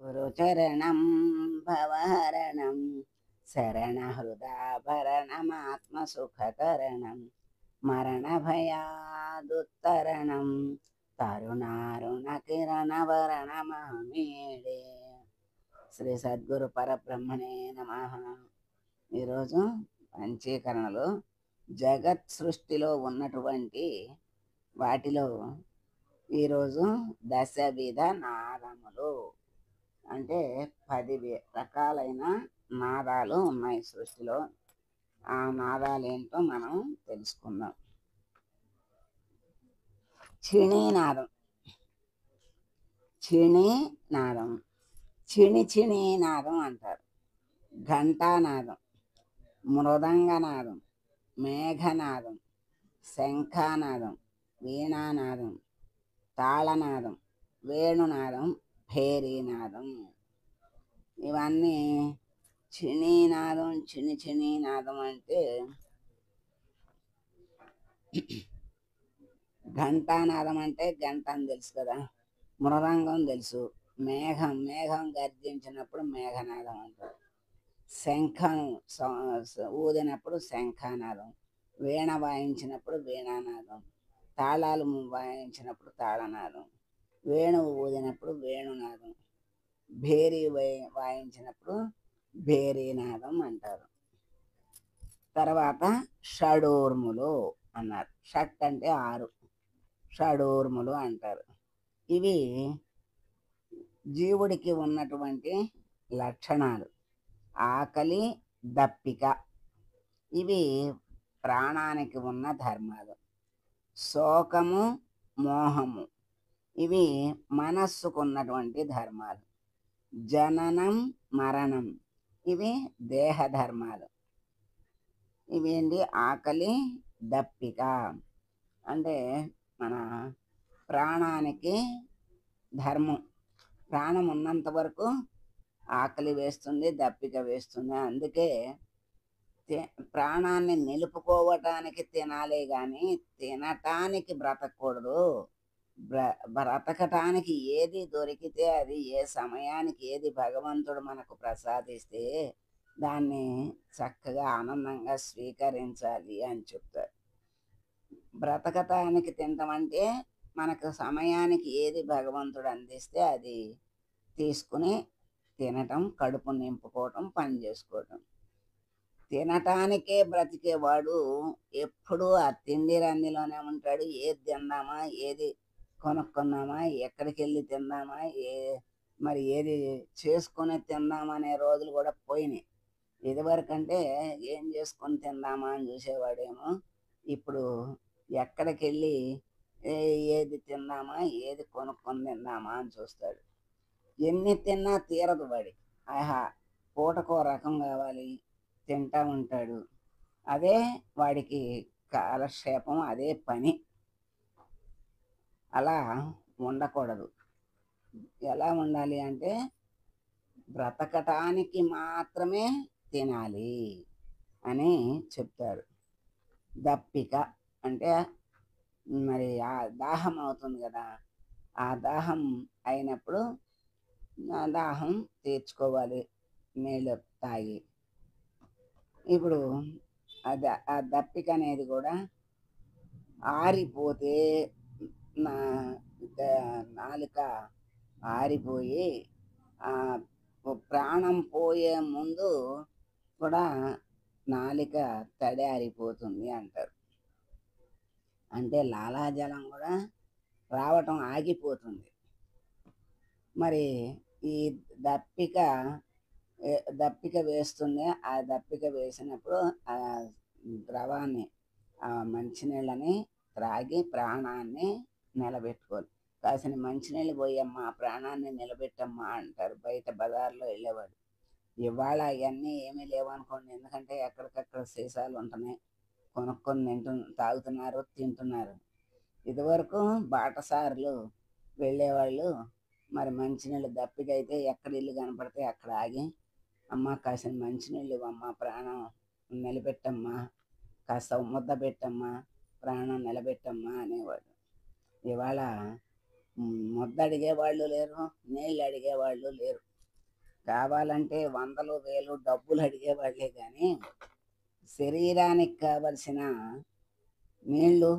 గురుచరణం భవహరణం శరణహృదాభరణమాత్మసుఖకరణం మరణభయాదుత్తరణం తరుణారుణకిరణవరణమహమీడే. శ్రీ సద్గురు పరబ్రహ్మణే నమ. ఈరోజు పంచీకరణలో జగత్ సృష్టిలో ఉన్నటువంటి వాటిలో ఈరోజు దశవిధ నాదములు అంటే 10 రకాలైన నాదాలు ఉన్నాయి సృష్టిలో. ఆ నాదాలు ఏంటో మనం తెలుసుకుందాం. చిణీనాదం, చిణీనాదం, చిణినాదం అంటారు. ఘంటానాదం, మృదంగనాదం, మేఘనాదం, శంఖానాదం, వీణానాదం, తాళనాదం, వేణునాదం, భేరీనాదం. ఇవన్నీ చిణీనాదం. చిణీనాదం అంటే ఘంటానాదం అంటే గంట అని తెలుసు కదా. మృదంగం తెలుసు. మేఘం గర్జించినప్పుడు మేఘనాదం అంటారు. శంఖం ఊదినప్పుడు శంఖానాదం, వీణ వాయించినప్పుడు వీణానాదం, తాళాలు వాయించినప్పుడు తాళనాదం, వేణువు ఊదినప్పుడు వేణునాదం, భేరీ వాయించినప్పుడు భేరీనాదం అంటారు. తర్వాత షడూర్ములు అన్నారు. షట్ అంటే 6, షడూర్ములు అంటారు. ఇవి జీవుడికి ఉన్నటువంటి లక్షణాలు. ఆకలి, దప్పిక ఇవి ప్రాణానికి ఉన్న ధర్మాలు. శోకము, మోహము ఇవి మనస్సుకు ఉన్నటువంటి ధర్మాలు. జననం, మరణం ఇవి దేహ ధర్మాలు. ఇవేంటి? ఆకలి, దప్పిక అంటే మన ప్రాణానికి ధర్మం. ప్రాణం ఉన్నంత వరకు ఆకలి వేస్తుంది, దప్పిక వేస్తుంది. అందుకే ప్రాణాన్ని నిలుపుకోవటానికి తినాలే కానీ తినటానికి బ్రతకూడదు. బ్రతకటానికి ఏది దొరికితే అది, ఏ సమయానికి ఏది భగవంతుడు మనకు ప్రసాదిస్తే దాన్ని చక్కగా ఆనందంగా స్వీకరించాలి అని చెప్తారు. బ్రతకటానికి తినటమంటే మనకు సమయానికి ఏది భగవంతుడు అందిస్తే అది తీసుకుని తినటం, కడుపు నింపుకోవటం, పని చేసుకోవటం. తినటానికే బ్రతికేవాడు ఎప్పుడూ ఆ తిండి రందిలోనే ఉంటాడు. ఏది తిందామా, ఏది కొనుక్కుందామా, ఎక్కడికి వెళ్ళి తిందామా, మరి ఏది చేసుకొని తిందామనే రోజులు కూడా పోయినాయి. ఇదివరకంటే ఏం చేసుకొని తిందామా అని చూసేవాడేమో. ఇప్పుడు ఎక్కడికి వెళ్ళి ఏది తిందామా, ఏది కొనుక్కొని తిందామా అని చూస్తాడు. ఎన్ని తిన్నా తీరదు వాడి. ఆహా, పూటకో రకం కావాలి, తింటా ఉంటాడు. అదే వాడికి కాలక్షేపం, అదే పని. అలా ఉండకూడదు. ఎలా ఉండాలి అంటే బ్రతకటానికి మాత్రమే తినాలి అని చెప్తారు. దప్పిక అంటే మరి ఆ దాహం అవుతుంది కదా. ఆ దాహం అయినప్పుడు ఆ దాహం తీర్చుకోవాలి నీళ్ళు తాగి. ఇప్పుడు ఆ దప్పిక అనేది కూడా ఆరిపోతే నాలుక ఆరిపోయి ఆ ప్రాణం పోయే ముందు కూడా నాలిక తడి ఆరిపోతుంది అంటారు. అంటే లాలాజలం కూడా రావటం ఆగిపోతుంది. మరి ఈ దప్పిక దప్పిక వేస్తుంది. ఆ దప్పిక వేసినప్పుడు ఆ ద్రవాన్ని, ఆ మంచినీళ్ళని త్రాగి ప్రాణాన్ని నిలబెట్టుకోవాలి. కాసిన మంచినీళ్ళు పోయమ్మా, ప్రాణాన్ని నిలబెట్టమ్మా అంటారు బయట బజార్లో వెళ్ళేవాడు. ఇవాళ అవన్నీ ఏమీ లేవనుకోండి. ఎందుకంటే ఎక్కడికక్కడ సీసాలు ఉంటున్నాయి, కొనుక్కొని తాగుతున్నారు, తింటున్నారు. ఇదివరకు బాటసారులు వెళ్ళేవాళ్ళు. మరి మంచినీళ్ళు దప్పికైతే ఎక్కడ ఇల్లు కనపడితే అక్కడ ఆగి, అమ్మ కాసిన మంచినీళ్ళు ఇవ్వమ్మా, ప్రాణం నిలబెట్టమ్మా, కాస్త ముద్ద పెట్టమ్మా, ప్రాణం నిలబెట్టమ్మా అనేవాడు. ఇవాళ ముద్ద అడిగేవాళ్ళు లేరు, నీళ్ళు అడిగేవాళ్ళు లేరు. కావాలంటే వందలు వేలు డబ్బులు అడిగేవాళ్ళే కానీ శరీరానికి కావలసిన నీళ్ళు,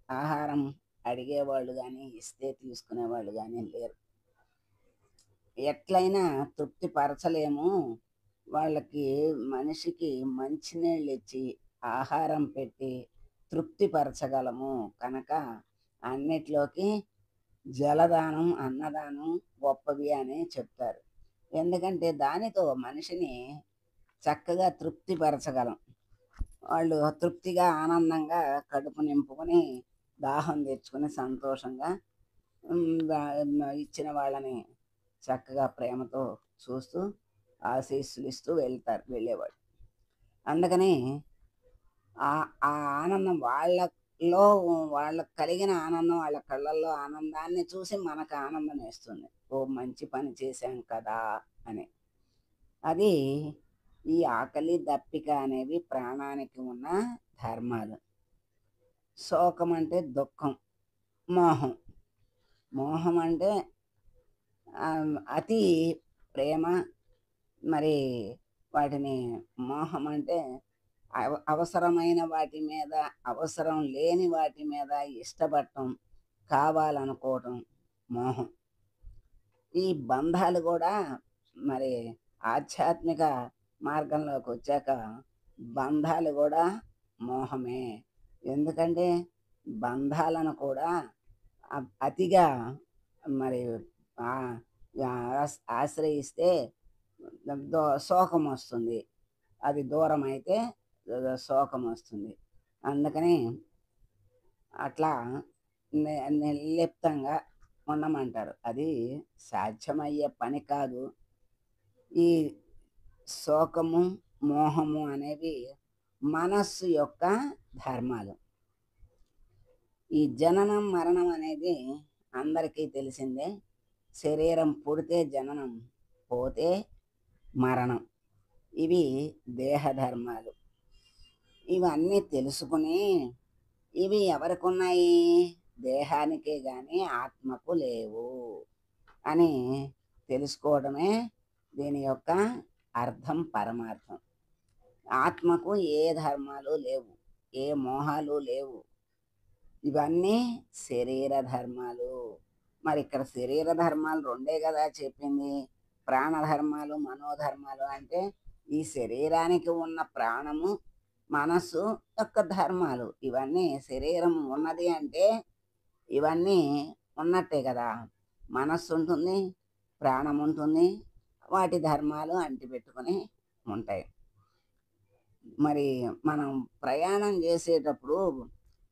ఆహారం అడిగేవాళ్ళు కానీ ఇస్తే తీసుకునేవాళ్ళు కానీ లేరు. ఎట్లయినా తృప్తి పరచలేము. వాళ్ళకి మనిషికి మంచినీళ్ళు ఇచ్చి ఆహారం పెట్టి తృప్తి పరచగలము కనుక అన్నిట్లోకి జలదానం, అన్నదానం గొప్పవి అని చెప్తారు. ఎందుకంటే దానితో మనిషిని చక్కగా తృప్తిపరచగలం. వాళ్ళు తృప్తిగా ఆనందంగా కడుపు నింపుకొని దాహం తెచ్చుకొని సంతోషంగా ఇచ్చిన వాళ్ళని చక్కగా ప్రేమతో చూస్తూ ఆశీస్సులు ఇస్తూ వెళ్ళేవాడు. అందుకని ఆ ఆ ఆనందం వాళ్ళలో, వాళ్ళకి కలిగిన ఆనందం, వాళ్ళ కళ్ళల్లో ఆనందాన్ని చూసి మనకు ఆనందం వేస్తుంది. ఓ మంచి పని చేశాం కదా అని. అది ఈ ఆకలి దప్పిక అనేవి ప్రాణానికి ఉన్న ధర్మాలు. శోకం అంటే దుఃఖం, మోహం. మోహం అంటే అతి ప్రేమ. మరి వాటిని మోహం అంటే అవసరమైన వాటి మీద, అవసరం లేని వాటి మీద ఇష్టపడటం, కావాలనుకోవటం మోహం. ఈ బంధాలు కూడా మరి ఆధ్యాత్మిక మార్గంలోకి వచ్చాక బంధాలు కూడా మోహమే. ఎందుకంటే బంధాలను కూడా అతిగా మరి ఆశ్రయిస్తే శోకం వస్తుంది. అది దూరం అయితే శోకం వస్తుంది. అందుకని అట్లా నిర్లిప్తంగా ఉండమంటారు. అది సాధ్యమయ్యే పని కాదు. ఈ శోకము, మోహము అనేవి మనస్సు యొక్క ధర్మాలు. ఈ జననం మరణం అనేది అందరికీ తెలిసిందే. శరీరం పుడితే జననం, పోతే మరణం. ఇవి దేహ ధర్మాలు. ఇవన్నీ తెలుసుకుని ఇవి ఎవరికి ఉన్నాయి? దేహానికే కానీ ఆత్మకు లేవు అని తెలుసుకోవడమే దీని యొక్క అర్థం, పరమార్థం. ఆత్మకు ఏ ధర్మాలు లేవు, ఏ మోహాలు లేవు. ఇవన్నీ శరీర ధర్మాలు. మరి ఇక్కడ శరీర ధర్మాలు రెండే కదా చెప్పింది. ప్రాణధర్మాలు, మనోధర్మాలు అంటే ఈ శరీరానికి ఉన్న ప్రాణము, మనస్సు యొక్క ధర్మాలు. ఇవన్నీ శరీరం ఉన్నది అంటే ఇవన్నీ ఉన్నట్టే కదా. మనస్సు ఉంటుంది, ప్రాణం ఉంటుంది, వాటి ధర్మాలు అంటిపెట్టుకొని ఉంటాయి. మరి మనం ప్రయాణం చేసేటప్పుడు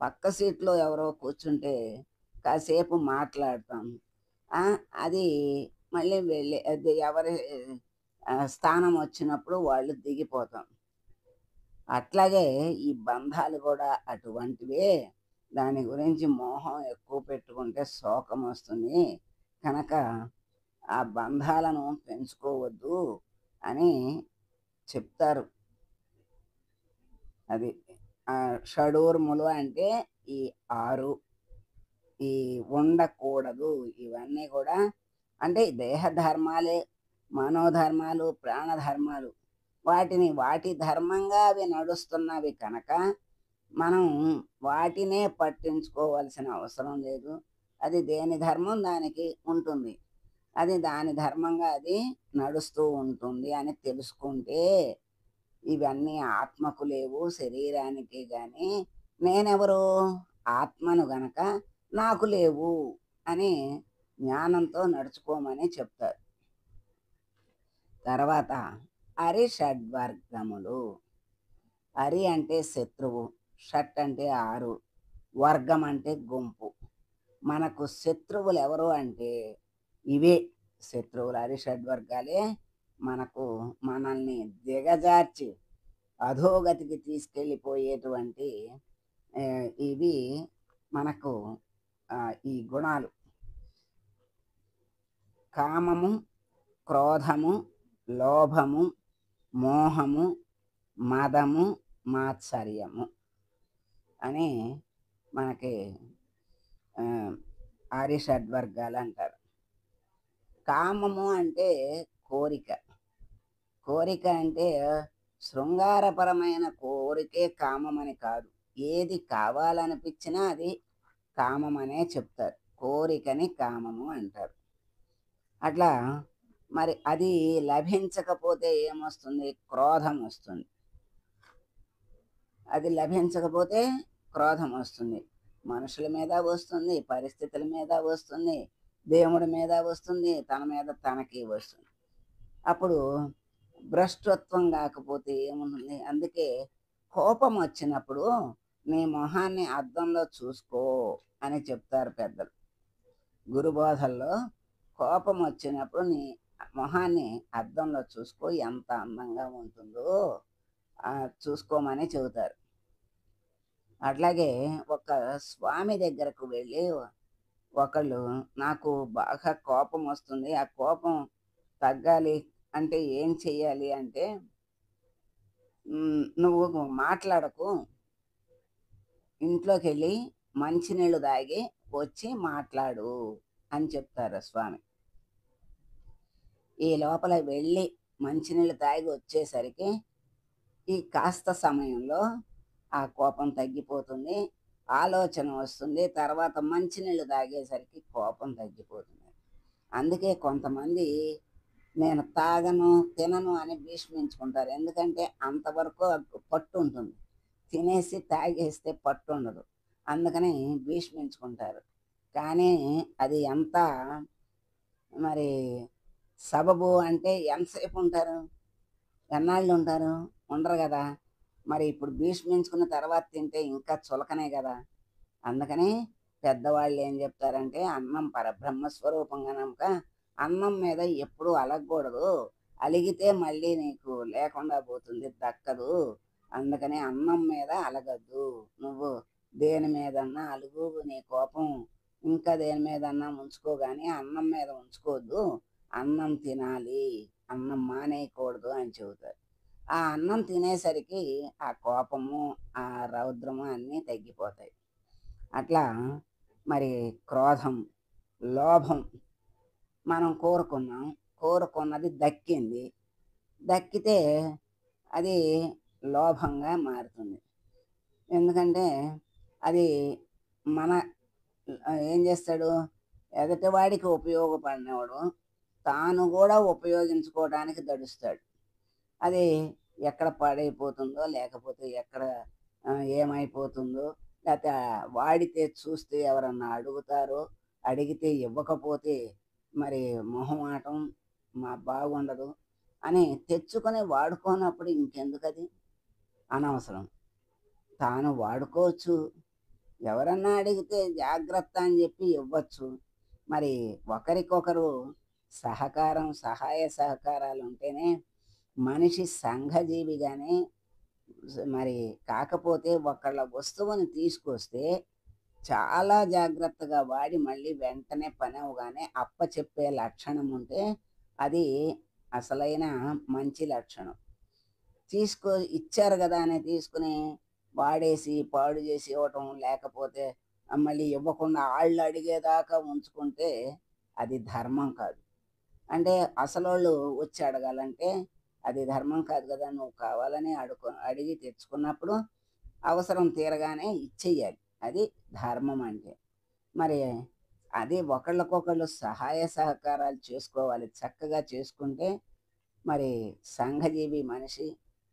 పక్క సీట్లో ఎవరో కూర్చుంటే కాసేపు మాట్లాడతాం. అది మళ్ళీ అది ఎవరి స్థానం వచ్చినప్పుడు వాళ్ళు దిగిపోతాం. అట్లాగే ఈ బంధాలు కూడా అటువంటివే. దాని గురించి మోహం ఎక్కువ పెట్టుకుంటే శోకం వస్తుంది కనుక ఆ బంధాలను పెంచుకోవద్దు అని చెప్తారు. అది షడూర్ములు అంటే ఈ 6 ఈ ఉండకూడదు. ఇవన్నీ కూడా అంటే దేహ ధర్మాలే, మనోధర్మాలు, ప్రాణధర్మాలు. వాటిని వాటి ధర్మంగా అవి నడుస్తున్నవి కనుక మనం వాటినే పట్టించుకోవాల్సిన అవసరం లేదు. అది దేని ధర్మం దానికి ఉంటుంది. అది దాని ధర్మంగా అది నడుస్తూ ఉంటుంది అని తెలుసుకుంటే ఇవన్నీ ఆత్మకు లేవు, శరీరానికి కానీ నేనెవరు? ఆత్మను గనక నాకు లేవు అని జ్ఞానంతో నడుచుకోమని చెప్తారు. తర్వాత అరిషడ్వర్గములు. అరి అంటే శత్రువు, షట్ అంటే 6, వర్గం అంటే గుంపు. మనకు శత్రువులు ఎవరు అంటే ఇవే శత్రువులు. అరిషడ్వర్గాలే మనకు మనల్ని దిగజార్చి అధోగతికి తీసుకెళ్ళిపోయేటువంటి ఇవి మనకు ఈ గుణాలు. కామము, క్రోధము, లోభము, మోహము, మదము, మాత్సర్యము అని మనకి ఆరిషడ్వర్గాలు అంటారు. కామము అంటే కోరిక. కోరిక అంటే శృంగారపరమైన కోరికే కామమని కాదు. ఏది కావాలనిపించినా అది కామమనే చెప్తారు. కోరికని కామము అంటారు. అట్లా మరి అది లభించకపోతే ఏమొస్తుంది? క్రోధం వస్తుంది. అది లభించకపోతే క్రోధం వస్తుంది. మనుషుల మీద వస్తుంది, పరిస్థితుల మీద వస్తుంది, దేవుడి మీద వస్తుంది, తన మీద తనకి వస్తుంది. అప్పుడు భ్రష్టత్వం కాకపోతే ఏముంటుంది? అందుకే కోపం వచ్చినప్పుడు నీ మొహాన్ని అద్దంలో చూసుకో అని చెప్తారు పెద్దలు. గురుబోధల్లో కోపం వచ్చినప్పుడు నీ మొహాన్ని అద్దంలో చూసుకో, ఎంత అందంగా ఉంటుందో చూసుకోమని చెబుతారు. అట్లాగే ఒక స్వామి దగ్గరకు వెళ్ళి ఒకళ్ళు, నాకు బాగా కోపం వస్తుంది, ఆ కోపం తగ్గాలి అంటే ఏం చెయ్యాలి అంటే, నువ్వు మాట్లాడకు, ఇంట్లోకి వెళ్ళి మంచినీళ్ళు తాగి వచ్చి మాట్లాడు అని చెప్తారు స్వామి. ఈ లోపల వెళ్ళి మంచినీళ్ళు తాగి వచ్చేసరికి ఈ కాస్త సమయంలో ఆ కోపం తగ్గిపోతుంది, ఆలోచన వస్తుంది, తర్వాత మంచినీళ్ళు తాగేసరికి కోపం తగ్గిపోతుంది. అందుకే కొంతమంది నేను తాగను, తినను అని భీష్మించుకుంటారు. ఎందుకంటే అంతవరకు పట్టు ఉంటుంది. తినేసి తాగేస్తే పట్టు ఉండదు. అందుకని భీష్మించుకుంటారు. కానీ అది ఎంత మరి సబబు అంటే ఎంతసేపు ఉంటారు? ఎన్నాళ్ళు ఉంటారు? ఉండరు కదా! మరి ఇప్పుడు భీష్మించుకున్న తర్వాత తింటే ఇంకా చులకనే కదా! అందుకని పెద్దవాళ్ళు ఏం చెప్తారంటే, అన్నం పరబ్రహ్మ స్వరూపం గనక అన్నం మీద ఎప్పుడూ అలగకూడదు. అలిగితే మళ్ళీ నీకు లేకుండా పోతుంది, దక్కదు. అందుకని అన్నం మీద అలగద్దు. నువ్వు దేని మీదన్నా అలుగు, నీ కోపం ఇంకా దేని మీదన్నా ఉంచుకో, కానీ అన్నం మీద ఉంచుకోవద్దు. అన్నం తినాలి, అన్నం మానేయకూడదు అని చెబుతారు. ఆ అన్నం తినేసరికి ఆ కోపము, ఆ రౌద్రము అన్నీ తగ్గిపోతాయి. అట్లా మరి క్రోధం, లోభం మనం కోరుకున్నాం, కోరుకున్నది దక్కింది, దక్కితే అది లోభంగా మారుతుంది. ఎందుకంటే అది మన ఏం చేస్తాడు? ఎదుటివాడికి ఉపయోగపడినవాడు తాను కూడా ఉపయోగించుకోవడానికి దడుస్తాడు. అది ఎక్కడ పాడైపోతుందో, లేకపోతే ఎక్కడ ఏమైపోతుందో, లేకపోతే వాడితే చూస్తే ఎవరన్నా అడుగుతారో, అడిగితే ఇవ్వకపోతే మరి మొహమాటం బాగుండదు అని తెచ్చుకొని వాడుకోనప్పుడు ఇంకెందుకది? అనవసరం. తాను వాడుకోవచ్చు, ఎవరన్నా అడిగితే జాగ్రత్త అని చెప్పి ఇవ్వచ్చు. మరి ఒకరికొకరు సహకారం, సహాయ సహకారాలు ఉంటేనే మనిషి సంఘజీవిగానే. మరి కాకపోతే ఒకళ్ళ వస్తువుని తీసుకొస్తే చాలా జాగ్రత్తగా వాడి మళ్ళీ వెంటనే పని అవగానే అప్పచెప్పే లక్షణం ఉంటే అది అసలైన మంచి లక్షణం. ఇచ్చారు కదా అని తీసుకుని వాడేసి పాడు చేసి ఇవ్వటం, లేకపోతే మళ్ళీ ఇవ్వకుండా ఆళ్ళు అడిగేదాకా ఉంచుకుంటే అది ధర్మం కాదు. అంటే అసలోళ్ళు వచ్చి అడగాలంటే అది ధర్మం కాదు కదా! నువ్వు కావాలని అడిగి తెచ్చుకున్నప్పుడు అవసరం తీరగానే ఇచ్చేయాలి. అది ధర్మం అంటే. మరి అది ఒకళ్ళకొకళ్ళు సహాయ సహకారాలు చేసుకోవాలి. చక్కగా చేసుకుంటే మరి సంఘజీవి మనిషి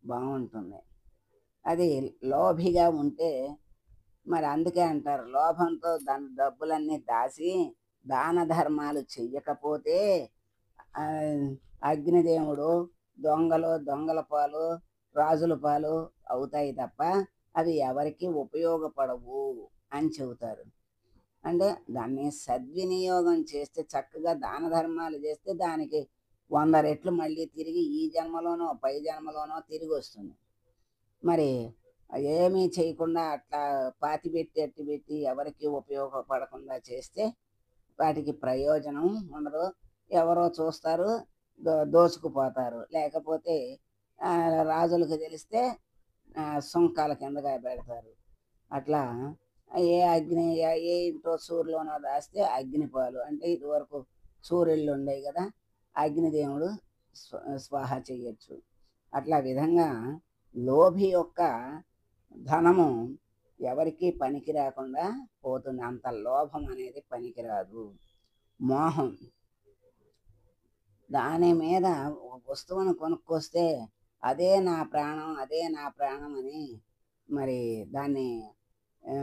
బాగుంటుంది. అది లోభిగా ఉంటే మరి అందుకే అంటారు, లోభంతో డబ్బులన్నీ దాసి దాన ధర్మాలు చెయ్యకపోతే అగ్నిదేవుడు దొంగల పాలు, రాజుల పాలు అవుతాయి తప్ప అవి ఎవరికి ఉపయోగపడవు అని చెబుతారు. అంటే దాన్ని సద్వినియోగం చేస్తే, చక్కగా దాన ధర్మాలు చేస్తే దానికి 100 రెట్లు మళ్ళీ తిరిగి ఈ జన్మలోనో పై జన్మలోనో తిరిగి వస్తుంది. మరి ఏమీ చేయకుండా అట్లా పాతిపెట్టి అట్టిపెట్టి ఎవరికి ఉపయోగపడకుండా చేస్తే వాటికి ప్రయోజనం ఉండదు. ఎవరో చూస్తారు, దోచుకుపోతారు. లేకపోతే రాజులకు తెలిస్తే సుంకాల కిందగా పెడతారు. అట్లా ఏ అగ్ని ఏ ఇంట్లో సూర్యులోనో రాస్తే అగ్నిపాలు అంటే ఇదివరకు సూర్యుళ్ళు ఉండేవి కదా, అగ్నిదేవుడు స్వాహ చెయ్యొచ్చు. అట్లా విధంగా లోభి యొక్క ధనము ఎవరికీ పనికి రాకుండా పోతుంది. అంత లోభం అనేది పనికిరాదు. మోహం, దాని మీద ఒక వస్తువును కొనుక్కొస్తే అదే నా ప్రాణం, అదే నా ప్రాణం అని మరి దాన్ని ఆ,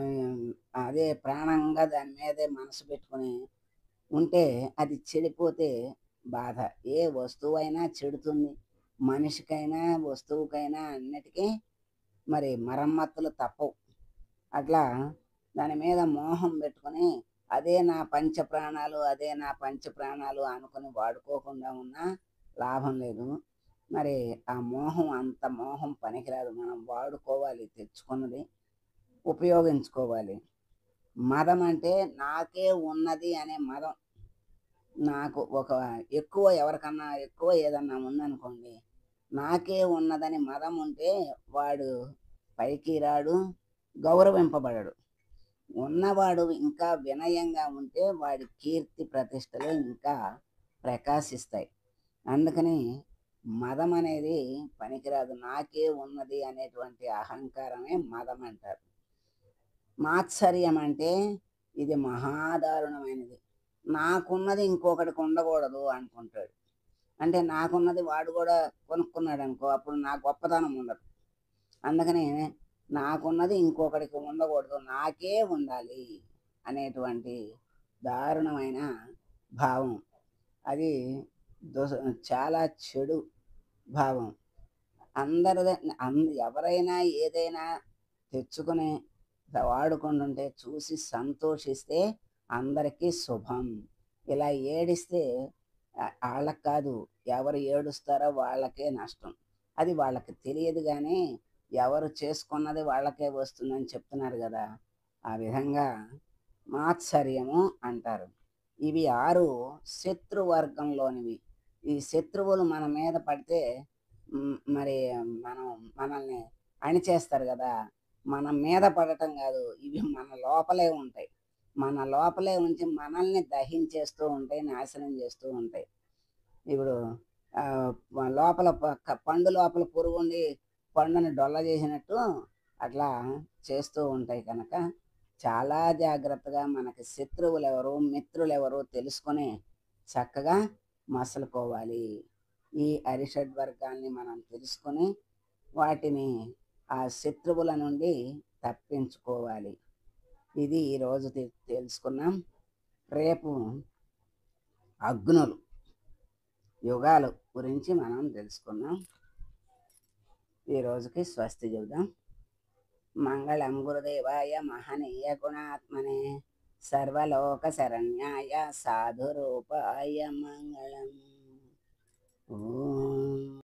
అదే ప్రాణంగా దాని మీదే మనసు పెట్టుకుని ఉంటే అది చెడిపోతే బాధ. ఏ వస్తువైనా చెడుతుంది, మనిషికైనా వస్తువుకైనా అన్నిటికీ మరి మరమ్మతులు తప్పవు. అట్లా దాని మీద మోహం పెట్టుకొని అదే నా పంచ ప్రాణాలు, అదే నా పంచ ప్రాణాలు అనుకుని వాడుకోకుండా ఉన్నా లాభం లేదు. మరి ఆ మోహం, అంత మోహం పనికిరాదు. మనం వాడుకోవాలి, తెచ్చుకున్నది ఉపయోగించుకోవాలి. మదం అంటే నాకే ఉన్నది అనే మదం. నాకు ఒక ఎక్కువ, ఎవరికన్నా ఎక్కువ ఏదన్నా ఉందనుకోండి, నాకే ఉన్నదని మదం ఉంటే వాడు పైకి రాడు, గౌరవింపబడడు. ఉన్నవాడు ఇంకా వినయంగా ఉంటే వాడి కీర్తి ప్రతిష్టలు ఇంకా ప్రకాశిస్తాయి. అందుకని మదం అనేది పనికిరాదు. నాకే ఉన్నది అనేటువంటి అహంకారమే మదం అంటారు. మాత్సర్యం అంటే ఇది మహాదారుణమైనది. నాకున్నది ఇంకొకడికి ఉండకూడదు అనుకుంటాడు. అంటే నాకున్నది వాడు కూడా కొనుక్కున్నాడు అనుకో, అప్పుడు నా గొప్పతనం ఉండదు. అందుకని నాకున్నది ఇంకొకడికి ఉండకూడదు, నాకే ఉండాలి అనేటువంటి దారుణమైన భావం. అది దోస చాలా చెడు భావం. అందరిదే, ఎవరైనా ఏదైనా తెచ్చుకుని వాడుకుంటుంటే చూసి సంతోషిస్తే అందరికీ శుభం. ఇలా ఏడిస్తే వాళ్ళకి కాదు, ఎవరు ఏడుస్తారో వాళ్ళకే నష్టం. అది వాళ్ళకి తెలియదు కానీ ఎవరు చేసుకున్నది వాళ్ళకే వస్తుందని చెప్తున్నారు కదా. ఆ విధంగా మాత్సర్యము అంటారు. ఇవి 6 శత్రువర్గంలోనివి. ఈ శత్రువులు మన మీద పడితే మరి మనం మనల్ని అణిచేస్తారు కదా. మన మీద పడటం కాదు, ఇవి మన లోపలే ఉంటాయి. మన లోపలే ఉంచి మనల్ని దహించేస్తూ ఉంటాయి, నాశనం చేస్తూ ఉంటాయి. ఇప్పుడు లోపల పండు లోపల పురుగుండి పండుని డొల్ల చేసినట్టు అట్లా చేస్తూ ఉంటాయి. కనుక చాలా జాగ్రత్తగా మనకి శత్రువులు ఎవరు, మిత్రులు ఎవరు తెలుసుకొని చక్కగా మసలుకోవాలి. ఈ అరిషడ్ వర్గాల్ని మనం తెలుసుకొని వాటిని ఆ శత్రువుల నుండి తప్పించుకోవాలి. ఇది ఈరోజు తెలుసుకున్నాం. రేపు అగ్నులు, యుగాలు గురించి మనం తెలుసుకున్నాం. ఈ రోజుకి స్వస్తి చెబుదాం. మంగళం గురుదేవాయ మహనీయ గుణాత్మనే సర్వలోక శరణ్యాయ సాధురూపాయ మంగళం. ఓం